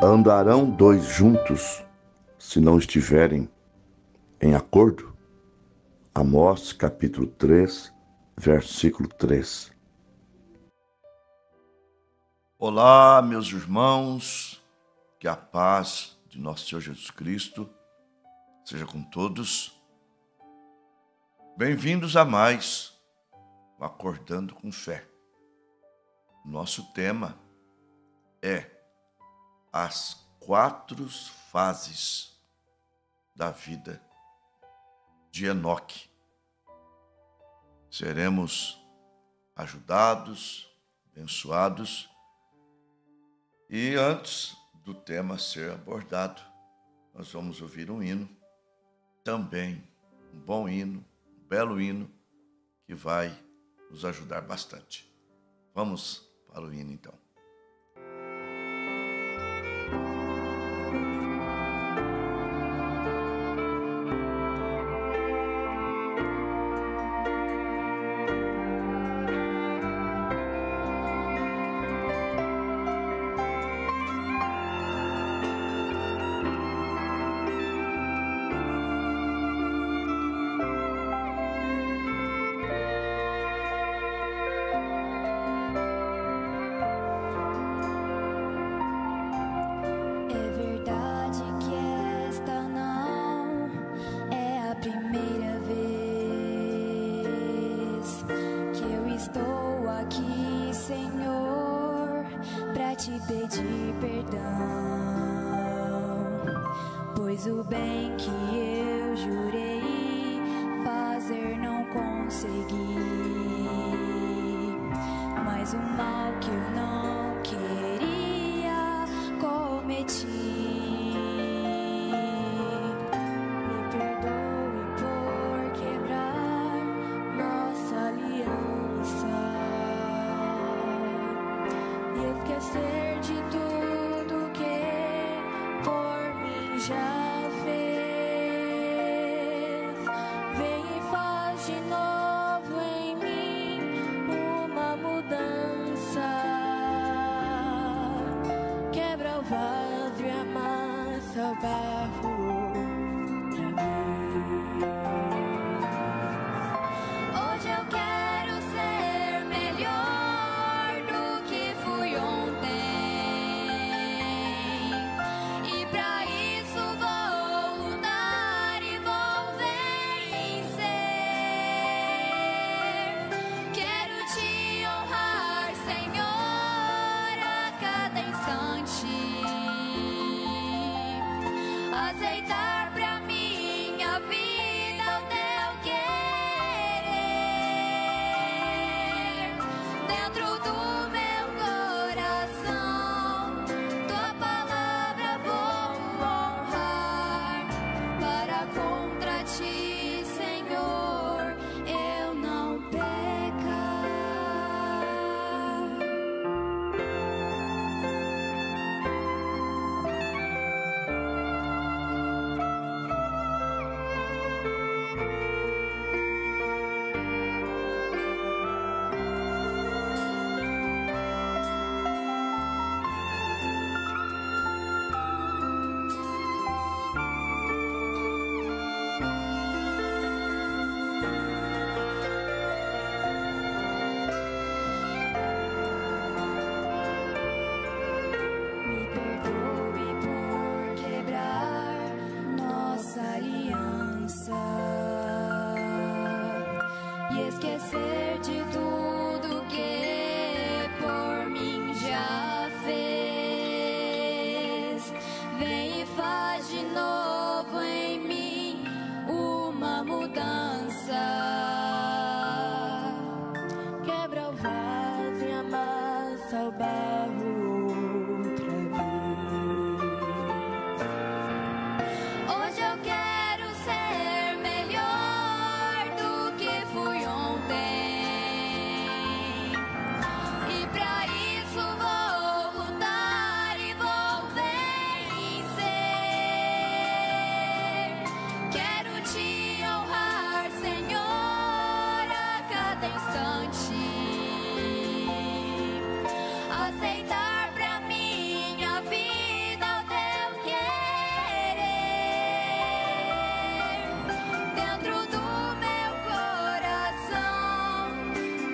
Andarão dois juntos, se não estiverem em acordo? Amós, capítulo 3, versículo 3. Olá, meus irmãos, que a paz de nosso Senhor Jesus Cristo seja com todos. Bem-vindos a mais um Acordando com Fé. Nosso tema é as 4 fases da vida de Enoque. Seremos ajudados, abençoados. E antes do tema ser abordado, nós vamos ouvir um hino, também um bom hino, um belo hino, que vai nos ajudar bastante. Vamos para o hino então. Te pedir perdão, pois o bem que eu jurei fazer não consegui, mas o mal que eu não queria cometi. Me perdoe por quebrar nossa aliança e esquecer de tudo que por mim já fez. Vem e faz de novo em mim uma mudança. esquecer de tudo que por mim já fez. Vem e faz de novo em mim uma mudança. Quebra o vaso e amassa o barro outra vez. Hoje eu quero ser melhor do que fui ontem. E pra isso vou lutar e vou vencer. Quero te honrar, Senhor, a cada instante. Aceitar pra minha vida o teu querer. Dentro do meu coração,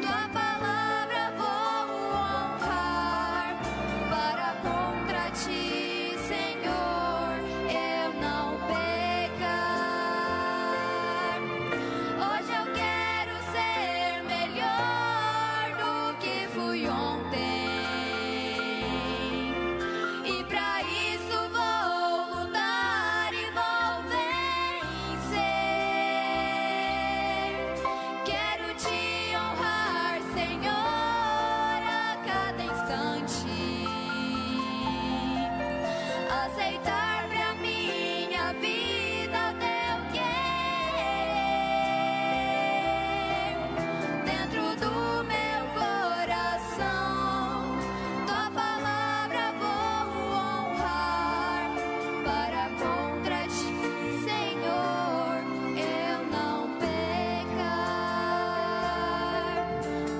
tua palavra vou honrar. Para contra ti, Senhor, eu não pecar. Hoje eu quero ser melhor do que fui ontem. E pra isso vou lutar e vou vencer. Quero te honrar, Senhor, a cada instante. Aceitar pra minha vida o teu querer. Dentro do meu coração, tua palavra vou honrar. Para contra ti, Senhor, eu não pecar.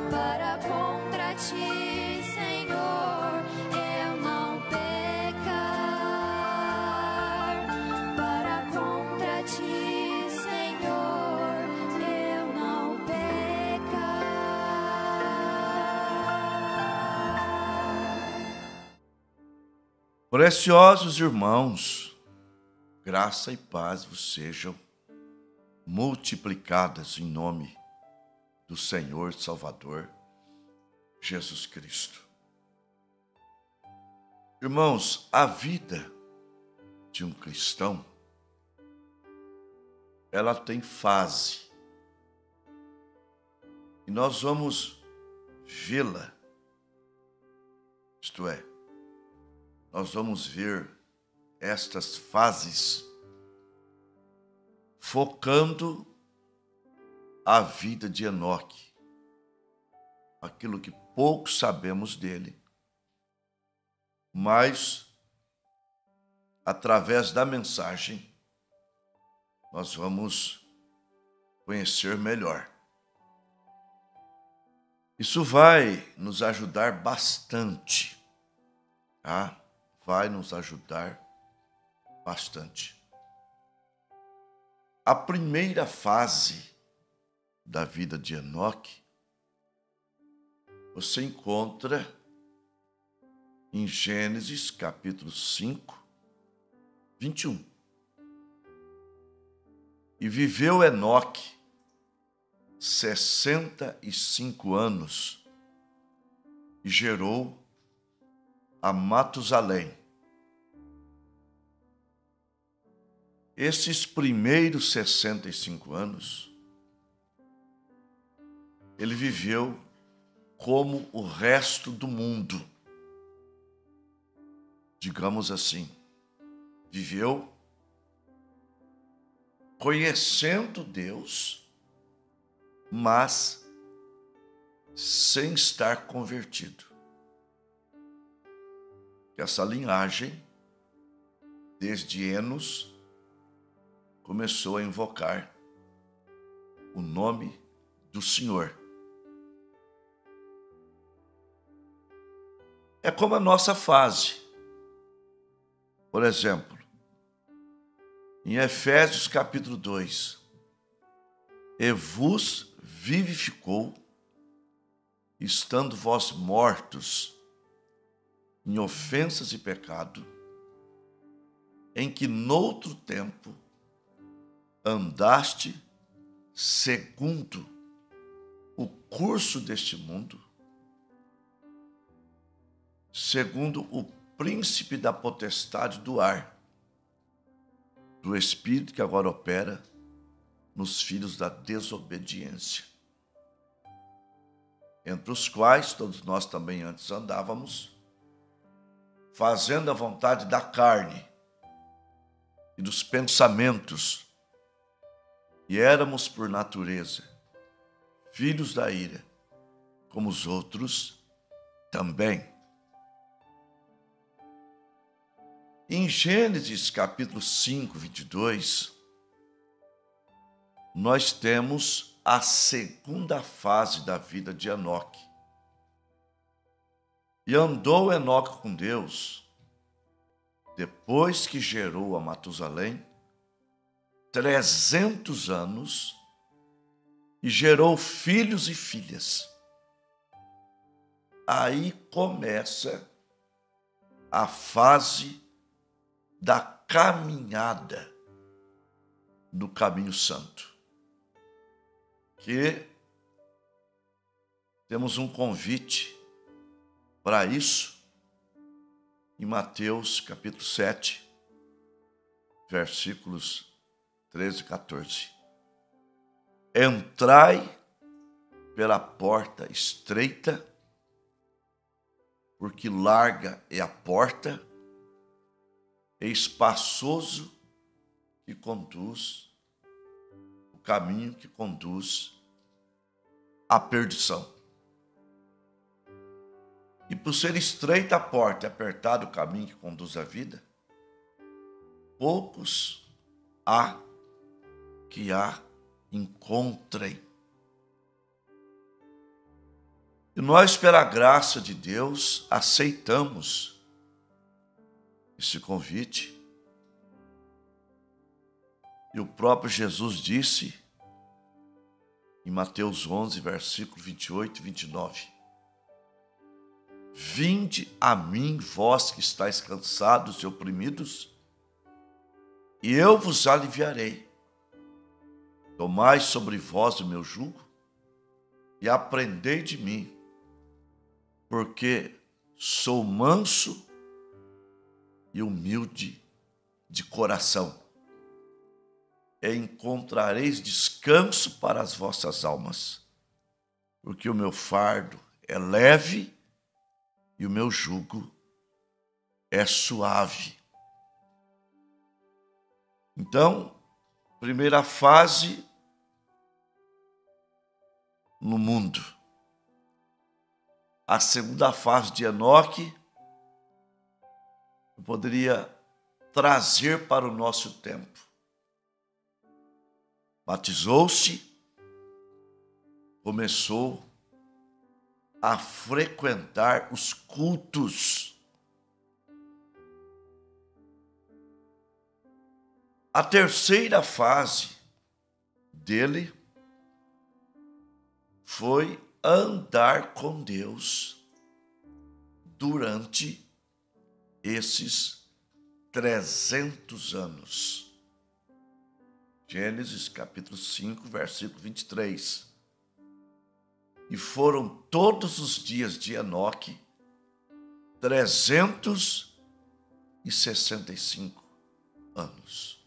Para contra ti, Senhor, eu não pecar. Para contra ti, Senhor, eu não pecar. Preciosos irmãos, graça e paz vos sejam multiplicadas em nome do Senhor Salvador Jesus Cristo. Irmãos, a vida de um cristão, ela tem fase. E nós vamos vê-la, isto é, nós vamos ver estas fases focando a vida de Enoque, aquilo que pouco sabemos dele, mas através da mensagem nós vamos conhecer melhor. Isso vai nos ajudar bastante, tá? Vai nos ajudar bastante. A primeira fase da vida de Enoque você encontra em Gênesis capítulo 5, 21. E viveu Enoque 65 anos e gerou a Matusalém. Esses primeiros 65 anos, ele viveu como o resto do mundo. Digamos assim, viveu conhecendo Deus, mas sem estar convertido. Essa linhagem, desde Enos, começou a invocar o nome do Senhor. É como a nossa fase. Por exemplo, em Efésios capítulo 2, e vos vivificou, estando vós mortos em ofensas e pecado, em que noutro tempo andaste segundo curso deste mundo, segundo o príncipe da potestade do ar, do espírito que agora opera nos filhos da desobediência, entre os quais todos nós também antes andávamos, fazendo a vontade da carne e dos pensamentos, e éramos por natureza filhos da ira, como os outros também. Em Gênesis capítulo 5, 22, nós temos a segunda fase da vida de Enoque. E andou Enoque com Deus, depois que gerou a Matusalém, 300 anos, e gerou filhos e filhas. Aí começa a fase da caminhada do caminho santo, que temos um convite para isso em Mateus capítulo 7, versículos 13 e 14. Entrai pela porta estreita, porque larga é a porta, e espaçoso que conduz, o caminho que conduz à perdição. E por ser estreita a porta e apertado o caminho que conduz à vida, poucos há que a encontrem. E nós, pela graça de Deus, aceitamos esse convite. E o próprio Jesus disse em Mateus 11, versículo 28 e 29, vinde a mim, vós que estáis cansados e oprimidos, e eu vos aliviarei. Tomai sobre vós o meu jugo e aprendei de mim, porque sou manso e humilde de coração, e encontrareis descanso para as vossas almas, porque o meu fardo é leve e o meu jugo é suave. Então, primeira fase no mundo. A segunda fase de Enoque eu poderia trazer para o nosso tempo. Batizou-se, começou a frequentar os cultos. A terceira fase dele foi andar com Deus durante esses 300 anos. Gênesis capítulo 5, versículo 23. E foram todos os dias de Enoque 365 anos.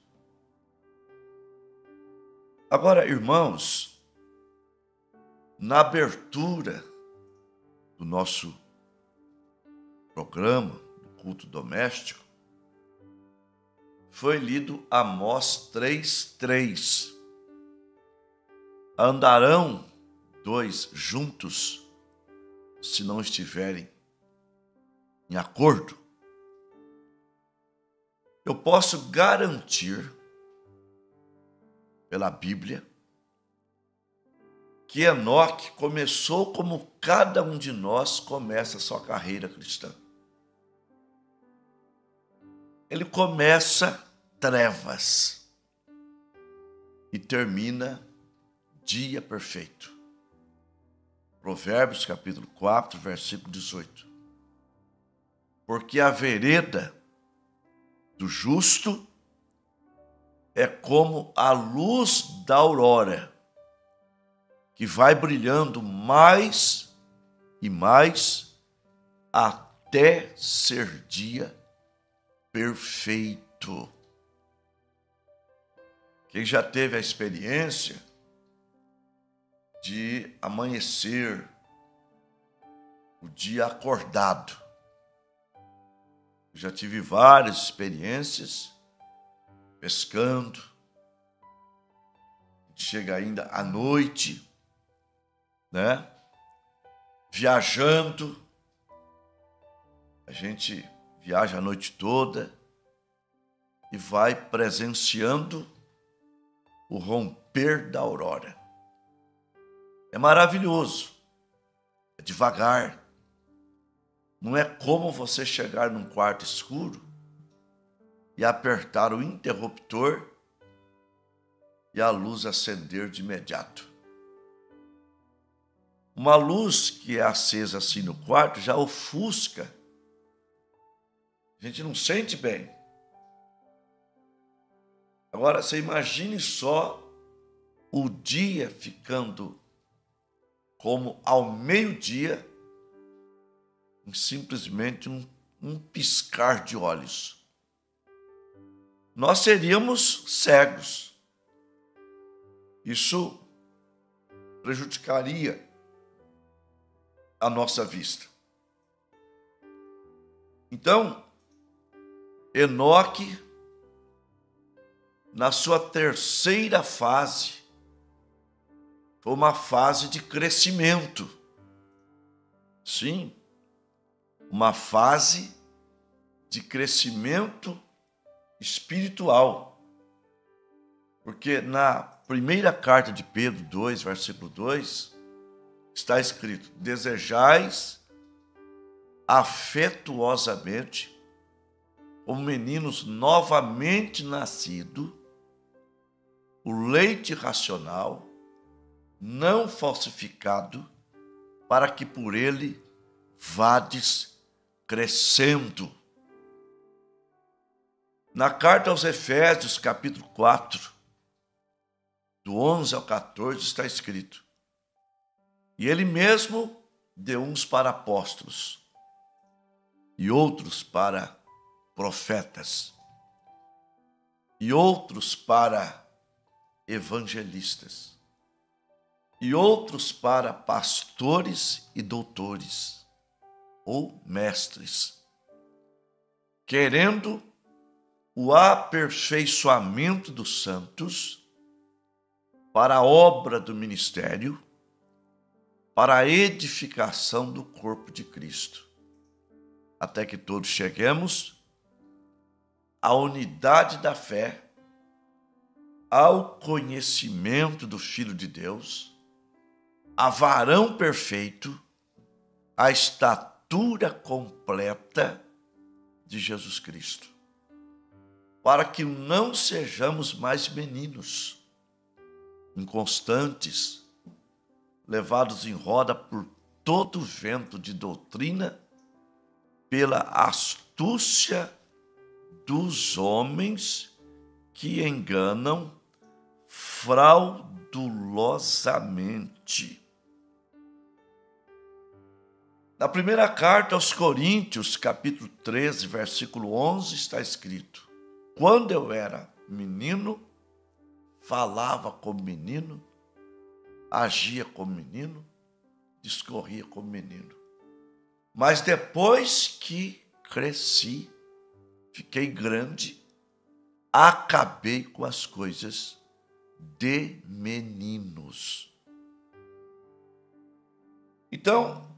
Agora, irmãos, na abertura do nosso programa, do culto doméstico, foi lido Amós 3:3. Andarão dois juntos se não estiverem em acordo? Eu posso garantir pela Bíblia que Enoque começou como cada um de nós começa a sua carreira cristã. Ele começa trevas e termina dia perfeito. Provérbios capítulo 4, versículo 18. Porque a vereda do justo é como a luz da aurora, que vai brilhando mais e mais até ser dia perfeito. Quem já teve a experiência de amanhecer o dia acordado? Eu já tive várias experiências pescando, chega ainda à noite, né? Viajando, a gente viaja a noite toda e vai presenciando o romper da aurora. É maravilhoso, é devagar. Não é como você chegar num quarto escuro e apertar o interruptor e a luz acender de imediato. Uma luz que é acesa assim no quarto já ofusca. A gente não sente bem. Agora, você imagine só o dia ficando como ao meio-dia, em simplesmente um piscar de olhos. Nós seríamos cegos. Isso prejudicaria a nossa vista. Então, Enoque, na sua terceira fase, foi uma fase de crescimento. Sim, uma fase de crescimento espiritual. Porque na primeira carta de Pedro 2, versículo 2, está escrito: desejais afetuosamente, como meninos novamente nascidos, o leite racional, não falsificado, para que por ele vades crescendo. Na carta aos Efésios, capítulo 4, do 11 ao 14, está escrito: e ele mesmo deu uns para apóstolos, e outros para profetas, e outros para evangelistas, e outros para pastores e doutores, ou mestres, querendo o aperfeiçoamento dos santos, para a obra do ministério, para a edificação do corpo de Cristo, até que todos cheguemos à unidade da fé, ao conhecimento do Filho de Deus, a varão perfeito, a estatura completa de Jesus Cristo, para que não sejamos mais meninos, inconstantes, levados em roda por todo vento de doutrina, pela astúcia dos homens que enganam fraudulosamente. Na primeira carta aos Coríntios, capítulo 13, versículo 11, está escrito: quando eu era menino, falava como menino, agia como menino, discorria como menino. Mas depois que cresci, fiquei grande, acabei com as coisas de meninos. Então,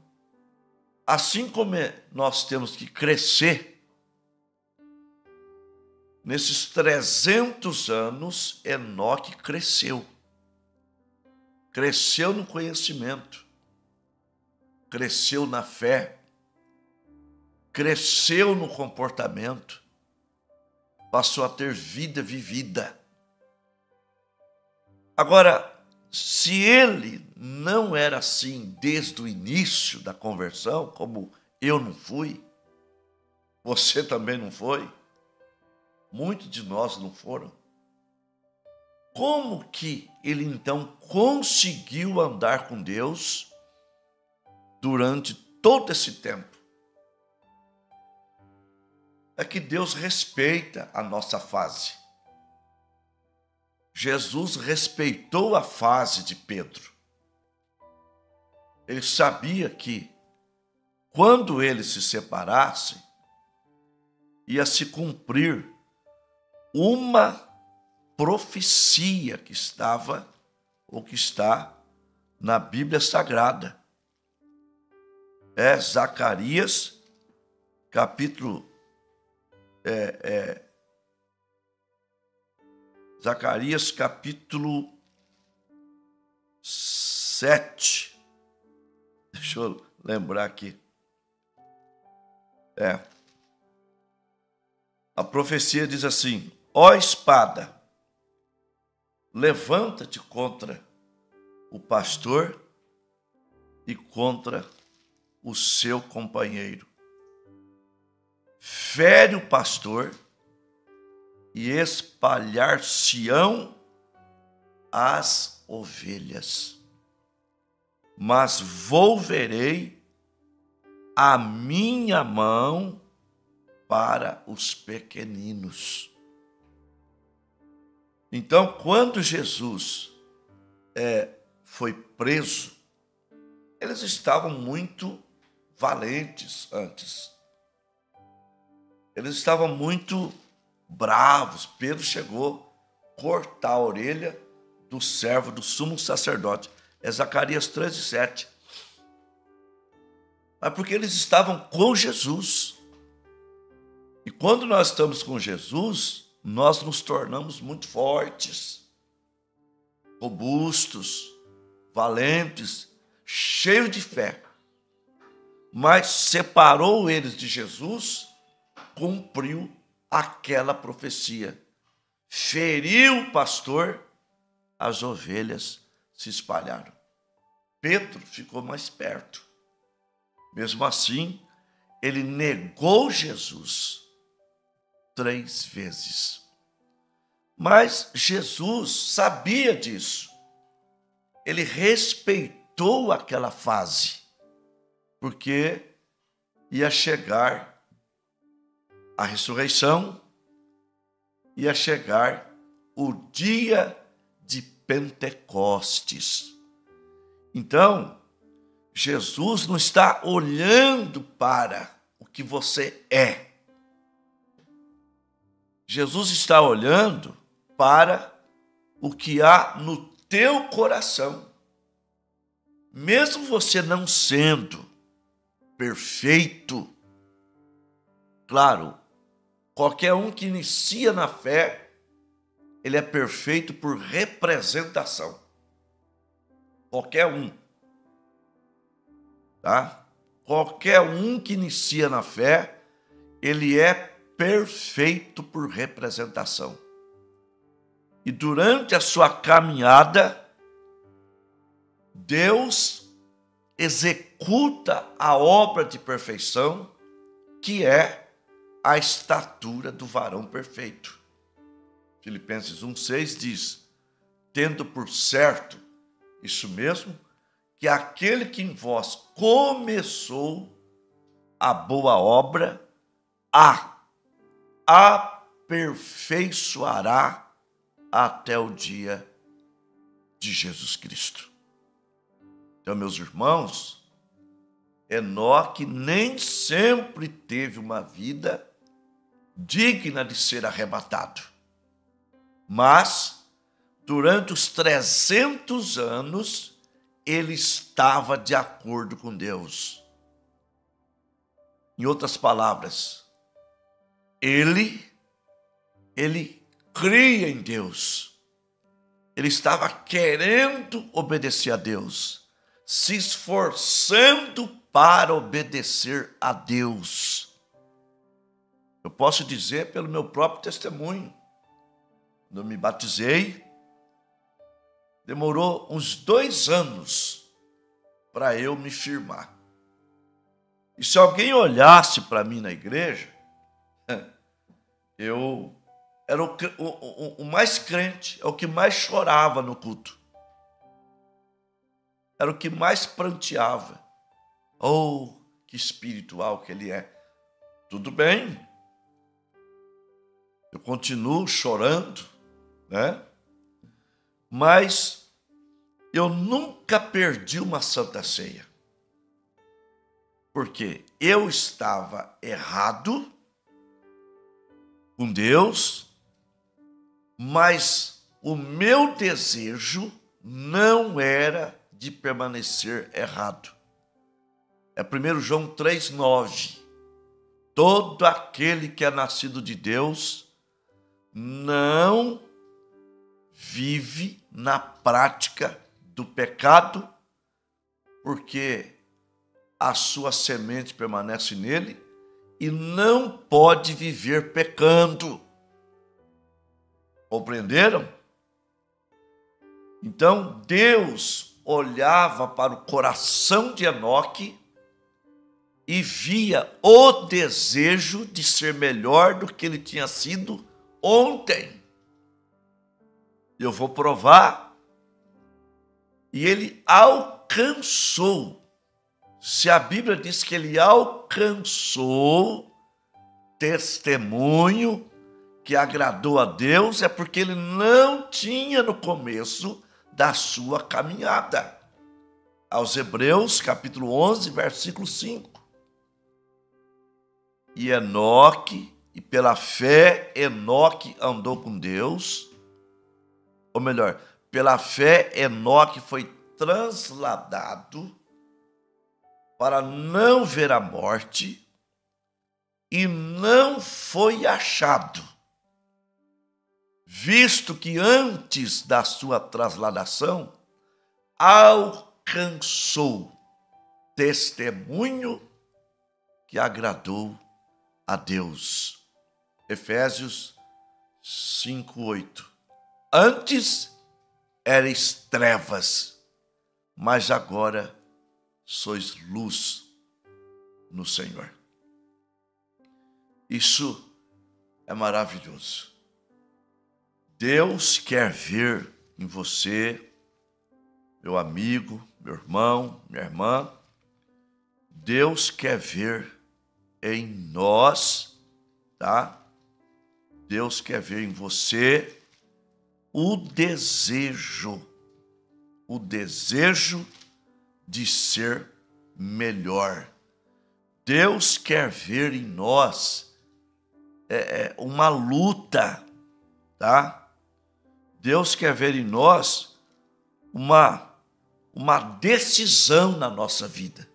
assim como nós temos que crescer, nesses 300 anos, Enoque cresceu. Cresceu no conhecimento, cresceu na fé, cresceu no comportamento, passou a ter vida vivida. Agora, se ele não era assim desde o início da conversão, como eu não fui, você também não foi, muitos de nós não foram. como que ele então conseguiu andar com Deus durante todo esse tempo? É que Deus respeita a nossa fase. Jesus respeitou a fase de Pedro. Ele sabia que quando eles se separassem, ia se cumprir uma profecia que estava ou que está na Bíblia Sagrada. É Zacarias, Zacarias capítulo 7. Deixa eu lembrar aqui. A profecia diz assim: ó espada, levanta-te contra o pastor e contra o seu companheiro. Fere o pastor e espalhar-se-ão as ovelhas. Mas volverei a minha mão para os pequeninos. Então, quando Jesus foi preso, eles estavam muito valentes antes. Eles estavam muito bravos. Pedro chegou a cortar a orelha do servo do sumo sacerdote. É Zacarias 13:7. Mas porque eles estavam com Jesus. E quando nós estamos com Jesus, nós nos tornamos muito fortes, robustos, valentes, cheios de fé. Mas separou eles de Jesus, cumpriu aquela profecia. Feriu o pastor, as ovelhas se espalharam. Pedro ficou mais perto. Mesmo assim, ele negou Jesus 3 vezes. Mas Jesus sabia disso. Ele respeitou aquela fase, porque ia chegar a ressurreição, ia chegar o dia de Pentecostes. Então, Jesus não está olhando para o que você é. Jesus está olhando para o que há no teu coração. Mesmo você não sendo perfeito, claro, qualquer um que inicia na fé, ele é perfeito por representação. Qualquer um. Tá? Qualquer um que inicia na fé, ele é perfeito por representação. E durante a sua caminhada, Deus executa a obra de perfeição, que é a estatura do varão perfeito. Filipenses 1:6 diz: tendo por certo, isso mesmo, que aquele que em vós começou a boa obra, a aperfeiçoará até o dia de Jesus Cristo. Então, meus irmãos, Enoque nem sempre teve uma vida digna de ser arrebatado. Mas, durante os 300 anos, ele estava de acordo com Deus. Em outras palavras, ele cria em Deus. Ele estava querendo obedecer a Deus, se esforçando para obedecer a Deus. Eu posso dizer pelo meu próprio testemunho. Quando eu me batizei, demorou uns 2 anos para eu me firmar. E se alguém olhasse para mim na igreja, eu era o mais crente, é o que mais chorava no culto. Era o que mais pranteava. Oh, que espiritual que ele é. Tudo bem. Eu continuo chorando, né? Mas eu nunca perdi uma Santa Ceia. Porque eu estava errado com Deus, mas o meu desejo não era de permanecer errado. É 1 João 3,9. Todo aquele que é nascido de Deus não vive na prática do pecado, porque a sua semente permanece nele e não pode viver pecando. Compreenderam? Então Deus olhava para o coração de Enoque e via o desejo de ser melhor do que ele tinha sido ontem. Eu vou provar. E ele alcançou. Se a Bíblia diz que ele alcançou testemunho que agradou a Deus, é porque ele não tinha no começo da sua caminhada. Aos Hebreus, capítulo 11, versículo 5. E Enoque, e pela fé, Enoque andou com Deus. Ou melhor, pela fé, Enoque foi transladado para não ver a morte e não foi achado, visto que antes da sua transladação alcançou testemunho que agradou a Deus. Efésios 5:8. Antes erais trevas, mas agora sois luz no Senhor. Isso é maravilhoso. Deus quer ver em você, meu amigo, meu irmão, minha irmã. Deus quer ver em nós, tá? Deus quer ver em você o desejo de ser melhor. Deus quer ver em nós uma luta, tá? Deus quer ver em nós uma decisão na nossa vida.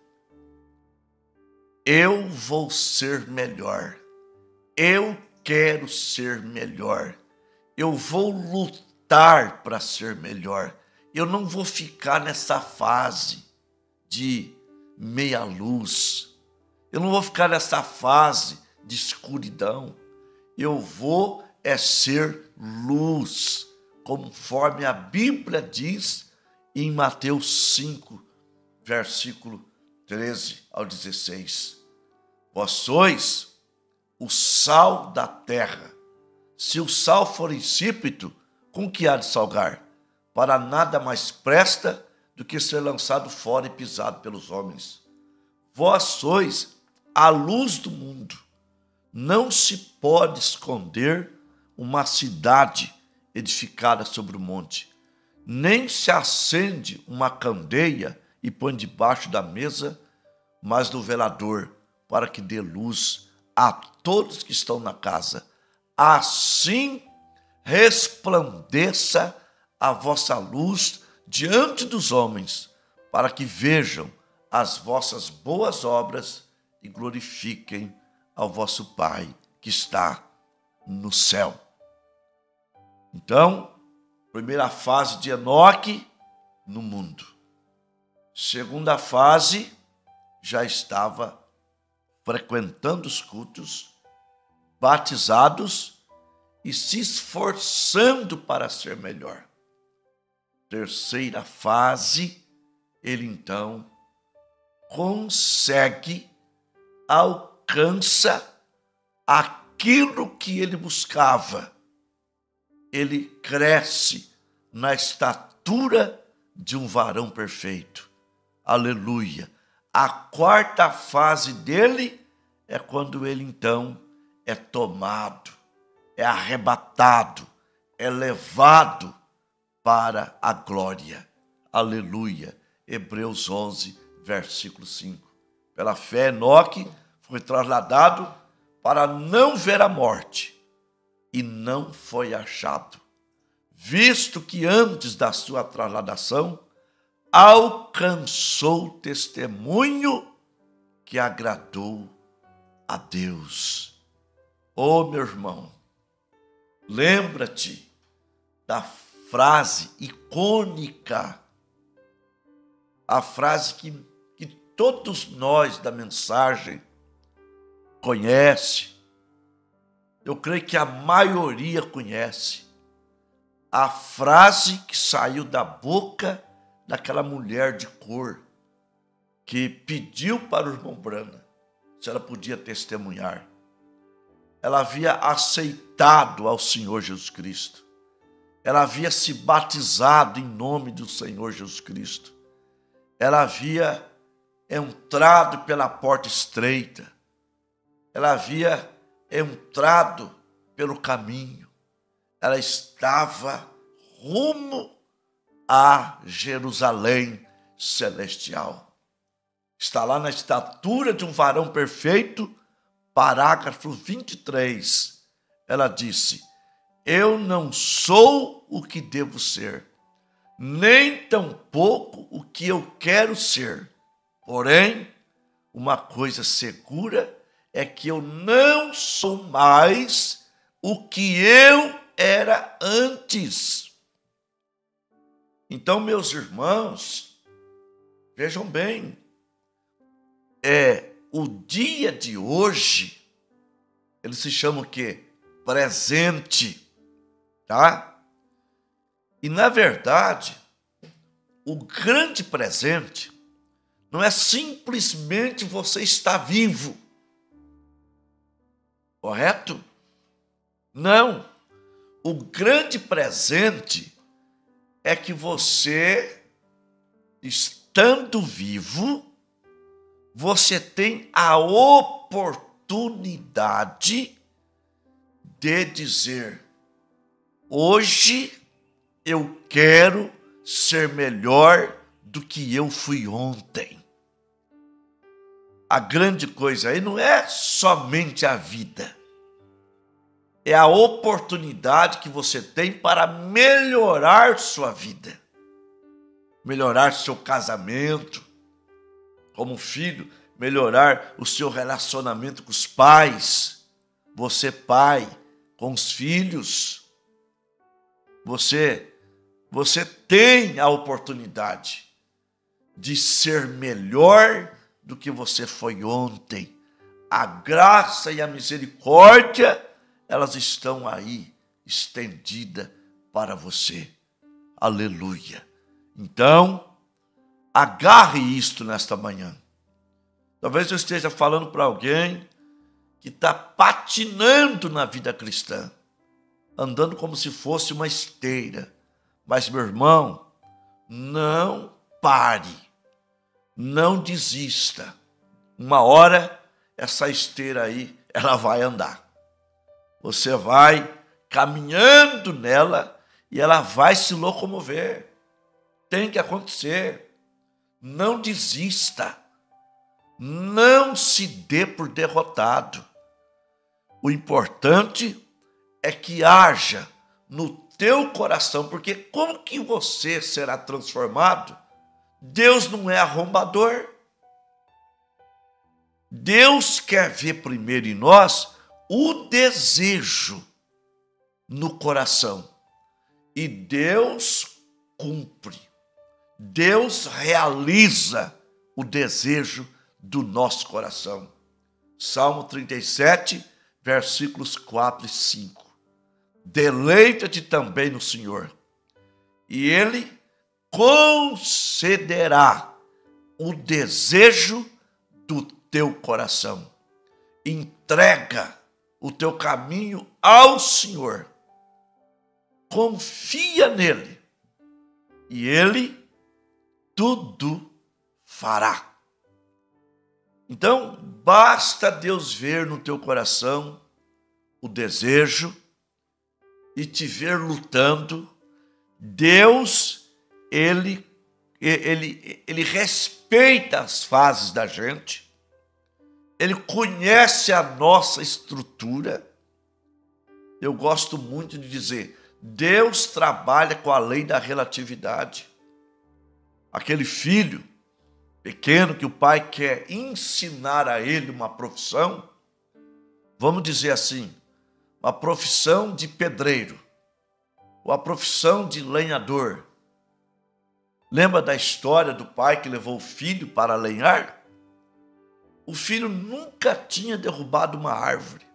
Eu vou ser melhor. Eu quero ser melhor. Eu vou lutar para ser melhor. Eu não vou ficar nessa fase de meia luz. Eu não vou ficar nessa fase de escuridão. Eu vou ser luz, conforme a Bíblia diz em Mateus 5, versículo 13 ao 16. Vós sois o sal da terra. Se o sal for insípido, com que há de salgar? Para nada mais presta do que ser lançado fora e pisado pelos homens. Vós sois a luz do mundo. Não se pode esconder uma cidade edificada sobre o monte, nem se acende uma candeia e põe debaixo da mesa, mas no velador, para que dê luz a todos que estão na casa. Assim resplandeça a vossa luz diante dos homens, para que vejam as vossas boas obras e glorifiquem ao vosso Pai que está no céu. Então, primeira fase de Enoque no mundo. Segunda fase, já estava frequentando os cultos, batizados e se esforçando para ser melhor. Terceira fase, ele então alcança aquilo que ele buscava. ele cresce na estatura de um varão perfeito. Aleluia. A quarta fase dele é quando ele então é tomado, é arrebatado, é levado para a glória. Aleluia. Hebreus 11, versículo 5. Pela fé, Enoque foi trasladado para não ver a morte e não foi achado, visto que antes da sua trasladação alcançou testemunho que agradou a Deus. Oh, meu irmão, lembra-te da frase icônica, a frase que todos nós da mensagem conhece. Eu creio que a maioria conhece. A frase que saiu da boca daquela mulher de cor que pediu para o irmão Brana se ela podia testemunhar. Ela havia aceitado ao Senhor Jesus Cristo. Ela havia se batizado em nome do Senhor Jesus Cristo. Ela havia entrado pela porta estreita. Ela havia entrado pelo caminho. Ela estava rumo a Jerusalém celestial. Está lá na estatura de um varão perfeito, parágrafo 23. Ela disse: eu não sou o que devo ser, nem tampouco o que eu quero ser. Porém, uma coisa segura é que eu não sou mais o que eu era antes. Então, meus irmãos, vejam bem, o dia de hoje, ele se chama o quê? Presente, tá? E, na verdade, o grande presente não é simplesmente você estar vivo, correto? Não. O grande presente é que você, estando vivo, você tem a oportunidade de dizer: hoje eu quero ser melhor do que eu fui ontem. A grande coisa aí não é somente a vida, é a oportunidade que você tem para melhorar sua vida, melhorar seu casamento como filho, melhorar o seu relacionamento com os pais, você pai, com os filhos. Você tem a oportunidade de ser melhor do que você foi ontem. A graça e a misericórdia, elas estão aí, estendidas para você. Aleluia. Então, agarre isto nesta manhã. Talvez eu esteja falando para alguém que está patinando na vida cristã, andando como se fosse uma esteira. Mas, meu irmão, não pare, não desista. Uma hora, essa esteira aí, ela vai andar. Você vai caminhando nela e ela vai se locomover. Tem que acontecer. Não desista. Não se dê por derrotado. O importante é que haja no teu coração, porque como que você será transformado? Deus não é arrombador. Deus quer ver primeiro em nós o desejo no coração. E Deus cumpre. Deus realiza o desejo do nosso coração. Salmo 37, versículos 4 e 5. Deleita-te também no Senhor, e Ele concederá o desejo do teu coração. Entrega o teu caminho ao Senhor. confia nele e ele tudo fará. Então, basta Deus ver no teu coração o desejo e te ver lutando. Deus, ele respeita as fases da gente, ele conhece a nossa estrutura. Eu gosto muito de dizer, Deus trabalha com a lei da relatividade. Aquele filho pequeno que o pai quer ensinar a ele uma profissão, vamos dizer assim, uma profissão de pedreiro, ou a profissão de lenhador. Lembra da história do pai que levou o filho para lenhar? O filho nunca tinha derrubado uma árvore,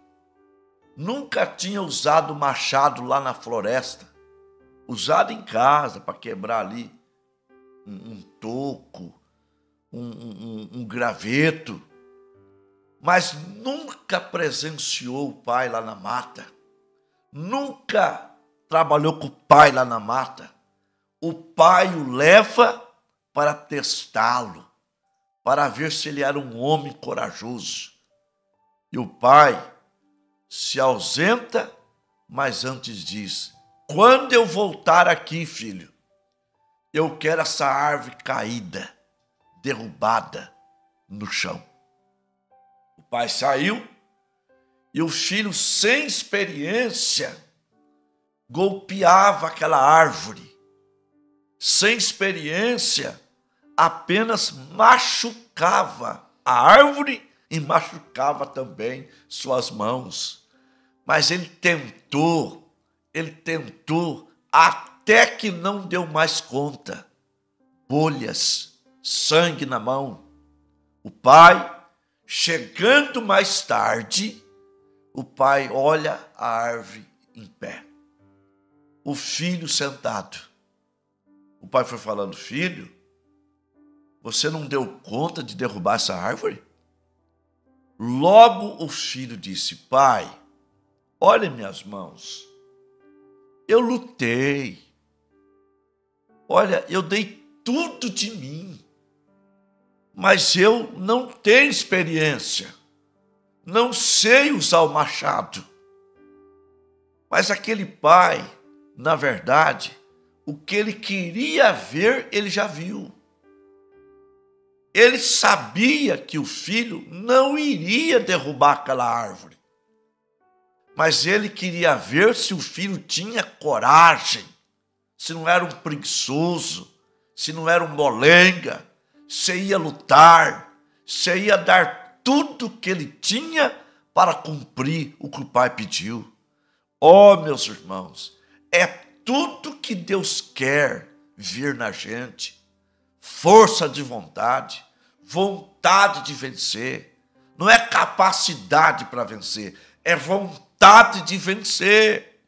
nunca tinha usado machado lá na floresta, usado em casa para quebrar ali um toco, um graveto, mas nunca presenciou o pai lá na mata, nunca trabalhou com o pai lá na mata. O pai o leva para testá-lo, para ver se ele era um homem corajoso. E o pai se ausenta, mas antes diz: quando eu voltar aqui, filho, eu quero essa árvore caída, derrubada no chão. O pai saiu e o filho, sem experiência, golpeava aquela árvore. Sem experiência, apenas machucava a árvore e machucava também suas mãos. Mas ele tentou, até que não deu mais conta. Bolhas, sangue na mão. O pai, chegando mais tarde, o pai olha a árvore em pé. O filho sentado. O pai foi falando: filho, você não deu conta de derrubar essa árvore? Logo o filho disse: pai, olha minhas mãos. Eu lutei. Olha, eu dei tudo de mim. Mas eu não tenho experiência. Não sei usar o machado. Mas aquele pai, na verdade, o que ele queria ver, ele já viu. Ele sabia que o filho não iria derrubar aquela árvore. Mas ele queria ver se o filho tinha coragem, se não era um preguiçoso, se não era um molenga, se ia lutar, se ia dar tudo o que ele tinha para cumprir o que o pai pediu. Oh, meus irmãos, é tudo que Deus quer vir na gente. Força de vontade, vontade de vencer. Não é capacidade para vencer, é vontade de vencer.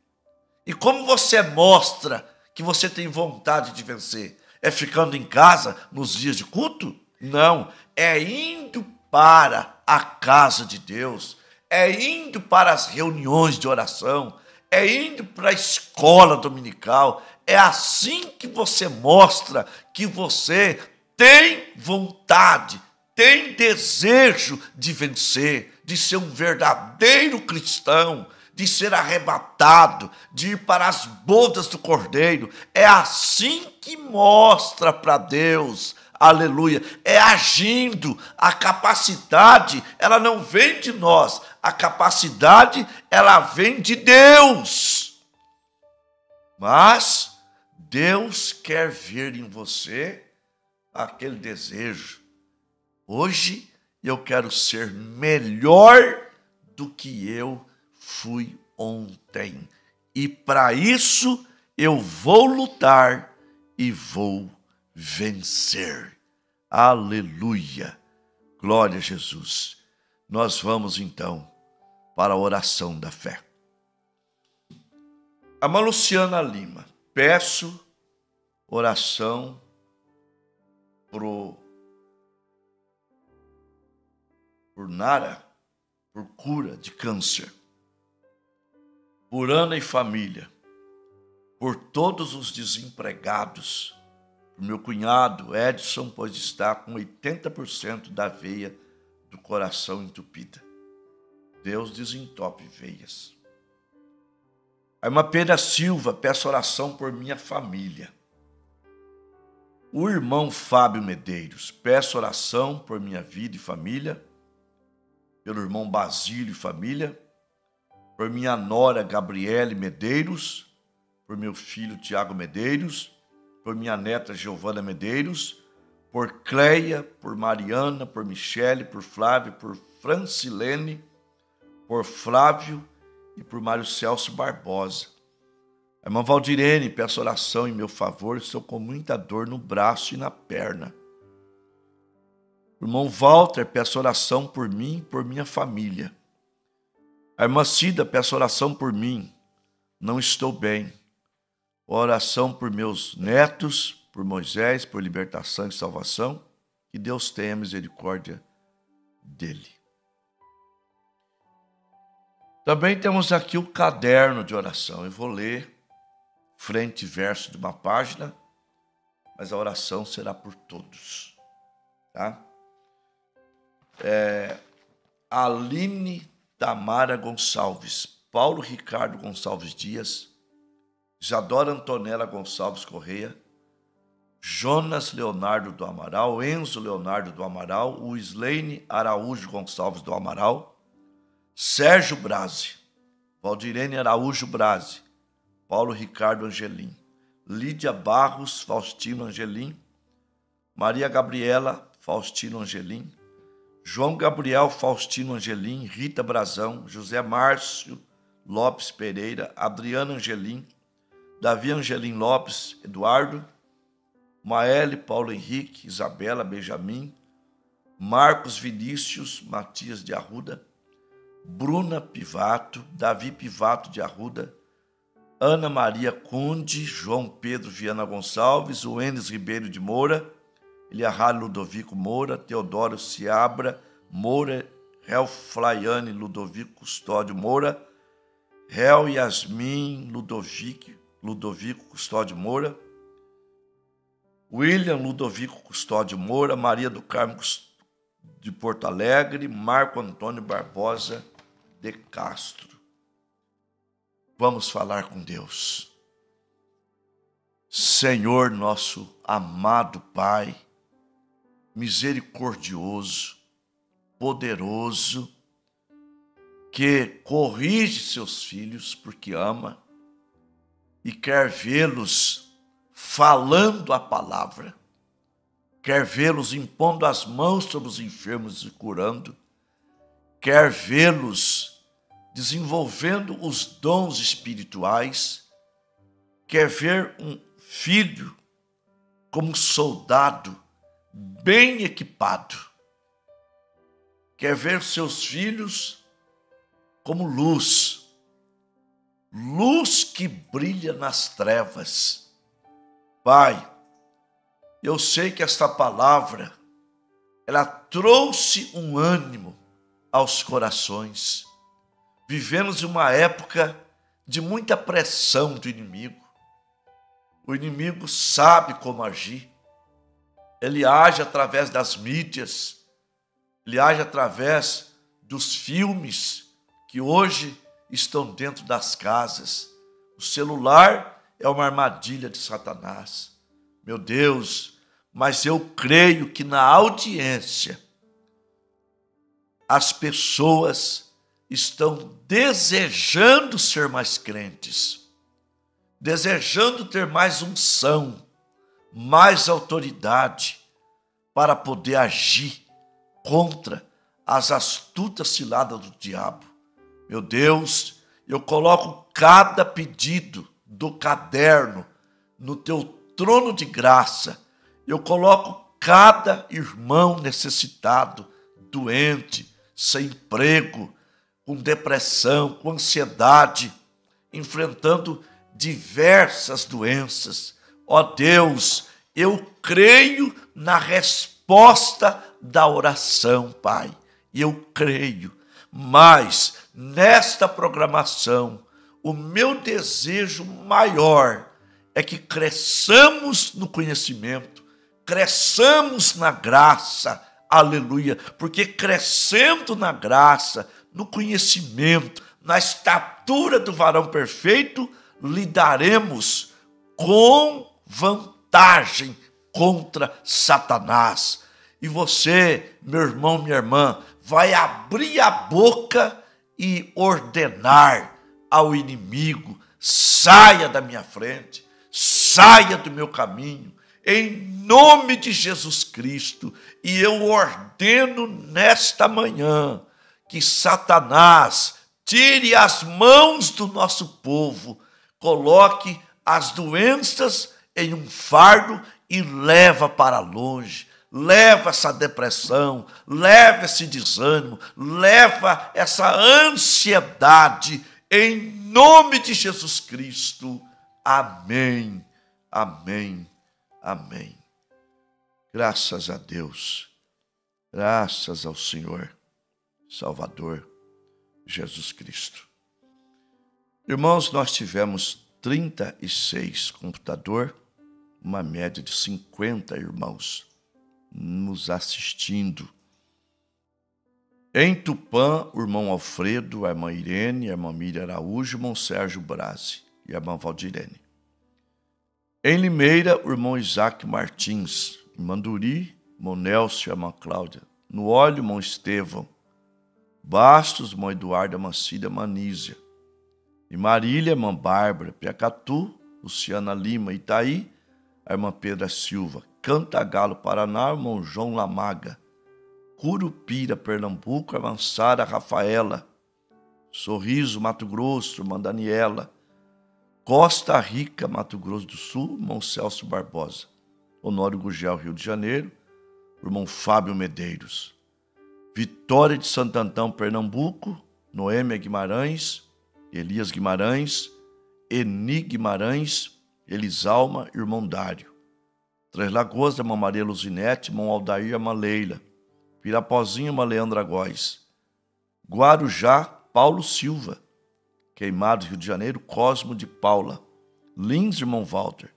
E como você mostra que você tem vontade de vencer? É ficando em casa nos dias de culto? Não, é indo para a casa de Deus, é indo para as reuniões de oração, é indo para a escola dominical. É assim que você mostra que você tem vontade, tem desejo de vencer, de ser um verdadeiro cristão, de ser arrebatado, de ir para as bodas do Cordeiro. É assim que mostra para Deus. Aleluia. É agindo. A capacidade, ela não vem de nós. A capacidade, ela vem de Deus. Mas Deus quer ver em você aquele desejo. Hoje eu quero ser melhor do que eu fui ontem. E para isso eu vou lutar e vou vencer. Aleluia. Glória a Jesus. Nós vamos então para a oração da fé. A irmã Luciana Lima, peço oração por Nara, por cura de câncer. Por Ana e família, por todos os desempregados, por meu cunhado Edson, pois está com 80% da veia do coração entupida. Deus desentope veias. A irmã Pedra Silva, peço oração por minha família. O irmão Fábio Medeiros, peço oração por minha vida e família, pelo irmão Basílio e família, por minha nora Gabriele Medeiros, por meu filho Tiago Medeiros, por minha neta Giovana Medeiros, por Cleia, por Mariana, por Michele, por Flávio, por Francilene, por Flávio e por Mário Celso Barbosa. A irmã Valdirene, peço oração em meu favor, estou com muita dor no braço e na perna. O irmão Walter, peço oração por mim e por minha família. A irmã Cida, peço oração por mim, não estou bem. Oração por meus netos, por Moisés, por libertação e salvação, que Deus tenha misericórdia dele. Também temos aqui o caderno de oração. Eu vou ler frente e verso de uma página, mas a oração será por todos, tá? Aline Tamara Gonçalves, Paulo Ricardo Gonçalves Dias, Isadora Antonella Gonçalves Correia, Jonas Leonardo do Amaral, Enzo Leonardo do Amaral, Wislaine Araújo Gonçalves do Amaral, Sérgio Brazi, Valdirene Araújo Brazi, Paulo Ricardo Angelim, Lídia Barros Faustino Angelim, Maria Gabriela Faustino Angelim, João Gabriel Faustino Angelim, Rita Brazão, José Márcio Lopes Pereira, Adriana Angelim, Davi Angelim Lopes, Eduardo, Maele Paulo Henrique, Isabela Benjamin, Marcos Vinícius Matias de Arruda, Bruna Pivato, Davi Pivato de Arruda, Ana Maria Conde, João Pedro Viana Gonçalves, Wênis Ribeiro de Moura, Eliahá Ludovico Moura, Teodoro Seabra Moura, Réu Flaiane Ludovico Custódio Moura, Réu Yasmin Ludovico Custódio Moura, William Ludovico Custódio Moura, Maria do Carmo de Porto Alegre, Marco Antônio Barbosa de Castro. Vamos falar com Deus. Senhor, nosso amado Pai, misericordioso, poderoso, que corrige seus filhos porque ama e quer vê-los falando a palavra, quer vê-los impondo as mãos sobre os enfermos e curando, quer vê-los desenvolvendo os dons espirituais, quer ver um filho como soldado bem equipado, quer ver seus filhos como luz, luz que brilha nas trevas. Pai, eu sei que esta palavra, ela trouxe um ânimo aos corações. Vivemos uma época de muita pressão do inimigo. O inimigo sabe como agir. Ele age através das mídias, ele age através dos filmes que hoje estão dentro das casas. O celular é uma armadilha de Satanás. Meu Deus, mas eu creio que na audiência as pessoas estão desejando ser mais crentes, desejando ter mais unção, mais autoridade para poder agir contra as astutas ciladas do diabo. Meu Deus, eu coloco cada pedido do caderno no teu trono de graça. Eu coloco cada irmão necessitado, doente, sem emprego, com depressão, com ansiedade, enfrentando diversas doenças. Ó Deus, eu creio na resposta da oração, Pai. Eu creio, mas nesta programação, o meu desejo maior é que cresçamos no conhecimento, cresçamos na graça, aleluia, porque crescendo na graça, no conhecimento, na estatura do varão perfeito, lidaremos com vantagem contra Satanás. E você, meu irmão, minha irmã, vai abrir a boca e ordenar ao inimigo: saia da minha frente, saia do meu caminho, em nome de Jesus Cristo. E eu ordeno nesta manhã que Satanás tire as mãos do nosso povo, coloque as doenças em um fardo e leva para longe. Leva essa depressão, leva esse desânimo, leva essa ansiedade, em nome de Jesus Cristo. Amém, amém, amém. Graças a Deus, graças ao Senhor, Salvador, Jesus Cristo. Irmãos, nós tivemos 36 computadores, uma média de 50 irmãos nos assistindo. Em Tupã, o irmão Alfredo, a irmã Irene, a irmã Miriam Araújo, o irmão Sérgio Brasi e a irmã Valdirene. Em Limeira, o irmão Isaac Martins, em Manduri, o irmão Nelson e a irmã Cláudia. No Óleo, o irmão Estevão. Bastos, o irmão Eduardo, a irmã Cília Manísia. Em Marília, a irmã Bárbara. Piacatu, Luciana Lima. Itaí, a irmã Pedra Silva. Cantagalo, Paraná, o irmão João Lamaga. Curupira, Pernambuco, a irmã Sara Rafaela. Sorriso, Mato Grosso, irmã Daniela. Costa Rica, Mato Grosso do Sul, irmão Celso Barbosa. Honório Gugel, Rio de Janeiro, o irmão Fábio Medeiros. Vitória de Santo Antão, Pernambuco, Noêmia Guimarães, Elias Guimarães, Eni Guimarães, Elisalma, irmão Dário. Três Lagoas, irmã Maria Luzinete, irmão Aldair, irmã Leila. Pirapozinho, irmã Leandra Góes. Guarujá, Paulo Silva. Queimado, Rio de Janeiro, Cosmo de Paula. Lins, irmão Walter.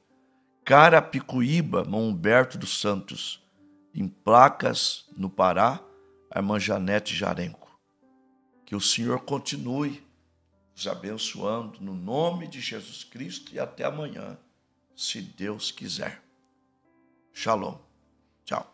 Carapicuíba, irmão Humberto dos Santos. Em Placas, no Pará, a irmã Janete Jarenco. Que o Senhor continue nos abençoando no nome de Jesus Cristo e até amanhã, se Deus quiser. Shalom. Tchau.